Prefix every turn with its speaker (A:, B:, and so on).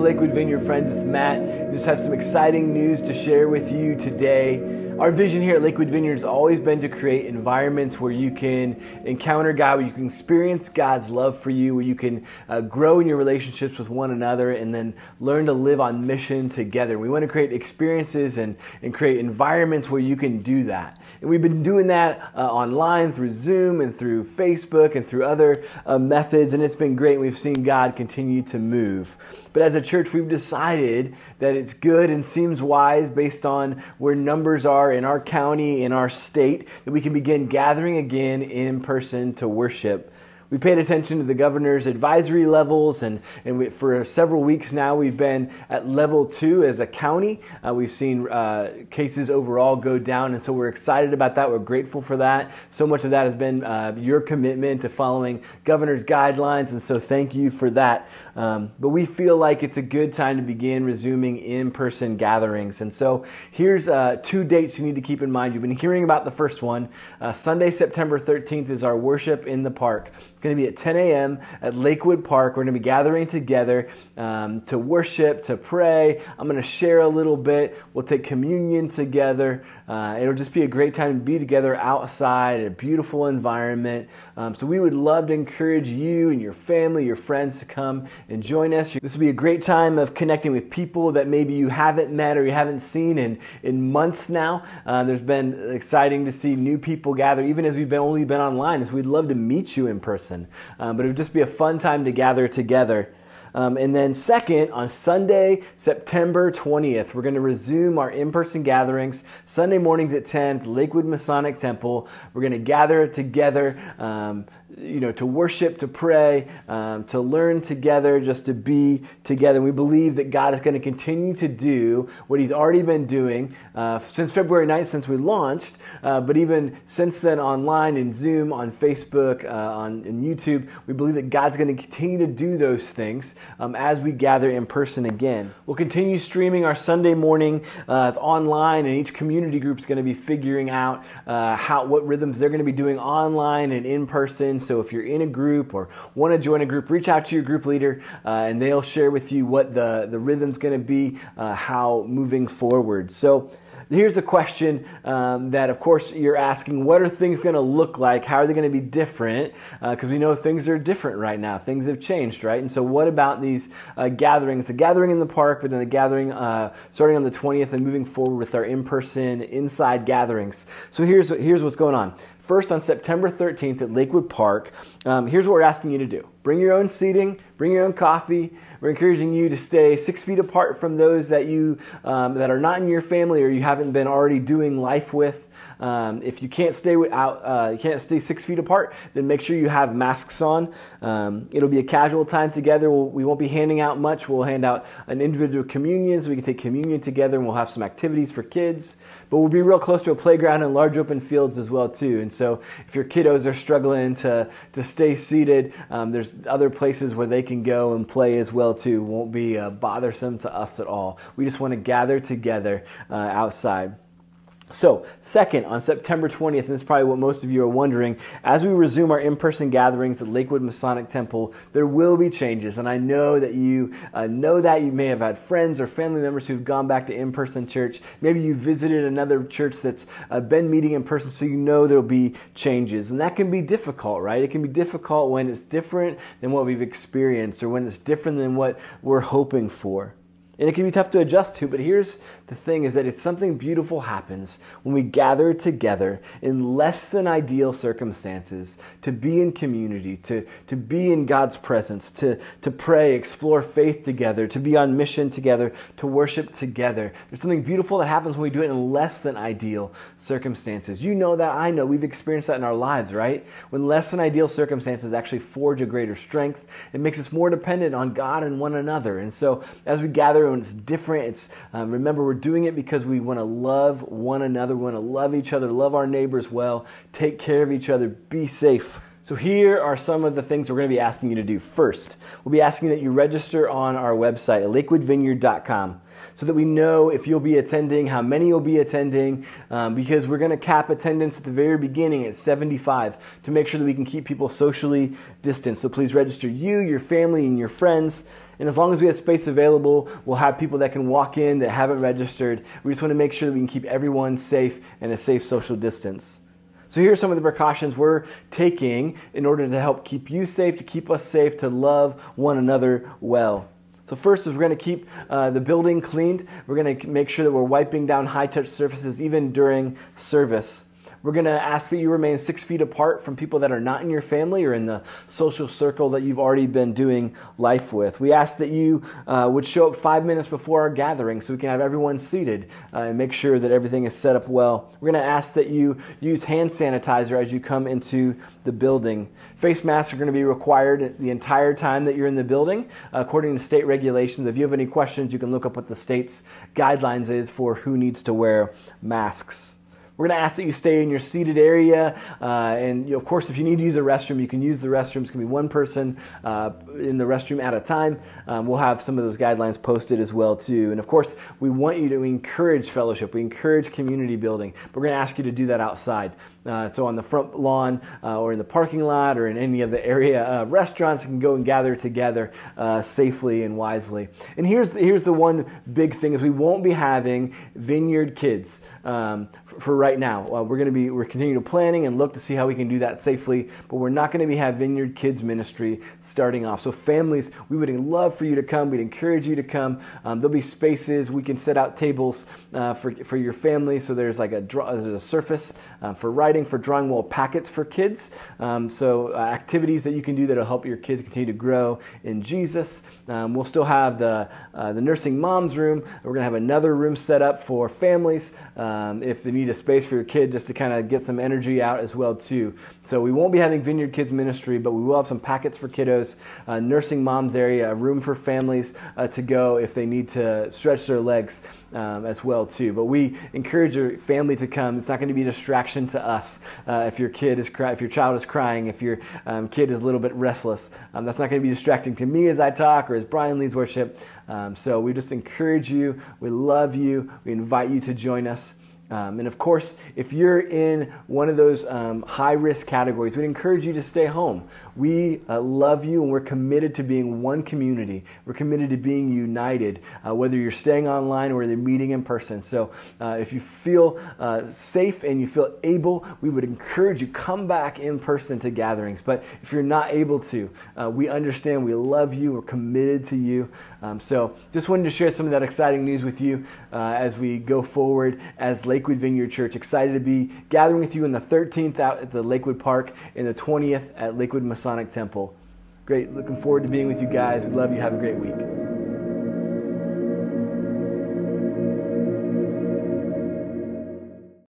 A: Lakewood Vineyard friends, it's Matt. We just have some exciting news to share with you today. Our vision here at Lakewood Vineyard has always been to create environments where you can encounter God, where you can experience God's love for you, where you can grow in your relationships with one another, and then learn to live on mission together. We want to create experiences and create environments where you can do that. And we've been doing that online through Zoom and through Facebook and through other methods, and it's been great. We've seen God continue to move. But as a church, we've decided that it's good and seems wise based on where numbers are in our county, in our state, that we can begin gathering again in person to worship. We paid attention to the governor's advisory levels, and for several weeks now we've been at level 2 as a county. We've seen cases overall go down, and so we're excited about that. We're grateful for that. So much of that has been your commitment to following governor's guidelines, and so thank you for that. But we feel like it's a good time to begin resuming in-person gatherings. And so here's 2 dates you need to keep in mind. You've been hearing about the first one. Sunday, September 13th is our worship in the park. It's going to be at 10 a.m. at Lakewood Park. We're going to be gathering together to worship, to pray. I'm going to share a little bit. We'll take communion together. It'll just be a great time to be together outside, a beautiful environment. So we would love to encourage you and your family, your friends to come and join us. This will be a great time of connecting with people that maybe you haven't met or you haven't seen in months now. There's been exciting to see new people gather, even as we've only been online. So we'd love to meet you in person. But it would just be a fun time to gather together. And then second, on Sunday, September 20th, we're going to resume our in-person gatherings. Sunday mornings at 10 at the Lakewood Masonic Temple. We're going to gather together, to worship, to pray, to learn together, just to be together. We believe that God is going to continue to do what He's already been doing since February 9th, since we launched, but even since then online, in Zoom, on Facebook, in YouTube. We believe that God's going to continue to do those things as we gather in person again. We'll continue streaming our Sunday morning. It's online, and each community group is going to be figuring out what rhythms they're going to be doing online and in person. So if you're in a group or want to join a group, reach out to your group leader, and they'll share with you what the rhythm's going to be, how moving forward. So here's a question that, of course, you're asking: what are things going to look like? How are they going to be different? Because we know things are different right now. Things have changed, right? And so what about these gatherings? The gathering in the park, but then the gathering starting on the 20th and moving forward with our in-person inside gatherings. So here's what's going on. First, on September 13th at Lakewood Park, here's what we're asking you to do. Bring your own seating, bring your own coffee. We're encouraging you to stay 6 feet apart from those that that are not in your family or you haven't been already doing life with. If you can't stay you can't stay 6 feet apart, then make sure you have masks on. It'll be a casual time together. We won't be handing out much. We'll hand out an individual communion so we can take communion together, and we'll have some activities for kids. But we'll be real close to a playground and large open fields as well too. And so if your kiddos are struggling to stay seated, there's other places where they can go and play as well too. Won't be bothersome to us at all. We just want to gather together outside. So, second, on September 20th, and this is probably what most of you are wondering, as we resume our in-person gatherings at Lakewood Masonic Temple, there will be changes. And I know that you you may have had friends or family members who've gone back to in-person church. Maybe you visited another church that's been meeting in person, so you know there'll be changes. And that can be difficult, right? It can be difficult when it's different than what we've experienced or when it's different than what we're hoping for. And it can be tough to adjust to, but here's the thing, is that it's something beautiful happens when we gather together in less than ideal circumstances to be in community, to be in God's presence, to pray, explore faith together, to be on mission together, to worship together. There's something beautiful that happens when we do it in less than ideal circumstances. You know that, I know, we've experienced that in our lives, right? When less than ideal circumstances actually forge a greater strength, it makes us more dependent on God and one another. And so as we gather, when it's different, remember, we're doing it because we want to love one another, we want to love each other, love our neighbors well, take care of each other, be safe. So here are some of the things we're going to be asking you to do. First, we'll be asking that you register on our website at lakewoodvineyard.com. so that we know if you'll be attending, how many you'll be attending, because we're going to cap attendance at the very beginning at 75 to make sure that we can keep people socially distant. So please register you, your family, and your friends. And as long as we have space available, we'll have people that can walk in that haven't registered. We just want to make sure that we can keep everyone safe and a safe social distance. So here are some of the precautions we're taking in order to help keep you safe, to keep us safe, to love one another well. So first is we're going to keep the building cleaned. We're going to make sure that we're wiping down high-touch surfaces even during service. We're going to ask that you remain 6 feet apart from people that are not in your family or in the social circle that you've already been doing life with. We ask that you would show up 5 minutes before our gathering so we can have everyone seated and make sure that everything is set up well. We're going to ask that you use hand sanitizer as you come into the building. Face masks are going to be required the entire time that you're in the building, according to state regulations. If you have any questions, you can look up what the state's guidelines is for who needs to wear masks. We're going to ask that you stay in your seated area, and of course, if you need to use a restroom, you can use the restrooms. It can be one person in the restroom at a time. We'll have some of those guidelines posted as well too. And of course, we want you to encourage fellowship. We encourage community building. But we're going to ask you to do that outside. So on the front lawn or in the parking lot or in any of the area restaurants, you can go and gather together safely and wisely. And here's the one big thing is we won't be having Vineyard Kids for right now. We're continuing to planning and look to see how we can do that safely, but we're not going to have Vineyard Kids ministry starting off. So families, we would love for you to come. We'd encourage you to come. There'll be spaces. We can set out tables for your family. So there's like there's a surface for writing, for drawing wall packets for kids. So activities that you can do that'll help your kids continue to grow in Jesus. We'll still have the nursing moms room. We're going to have another room set up for families if they need a space for your kid just to kind of get some energy out as well too. So we won't be having Vineyard Kids ministry, but we will have some packets for kiddos, nursing moms area, a room for families to go if they need to stretch their legs as well too. But we encourage your family to come. It's not going to be a distraction to us if your child is crying, if your kid is a little bit restless. That's not going to be distracting to me as I talk or as Brian leads worship. So we just encourage you. We love you. We invite you to join us. And of course, if you're in one of those high-risk categories, we'd encourage you to stay home. We love you, and we're committed to being one community. We're committed to being united, whether you're staying online or they're meeting in person. So if you feel safe and you feel able, we would encourage you, come back in person to gatherings. But if you're not able to, we understand. We love you. We're committed to you. So just wanted to share some of that exciting news with you as we go forward as Lakewood Vineyard Church. Excited to be gathering with you on the 13th out at the Lakewood Park and the 20th at Lakewood Masonic Temple. Great. Looking forward to being with you guys. We love you. Have a great week.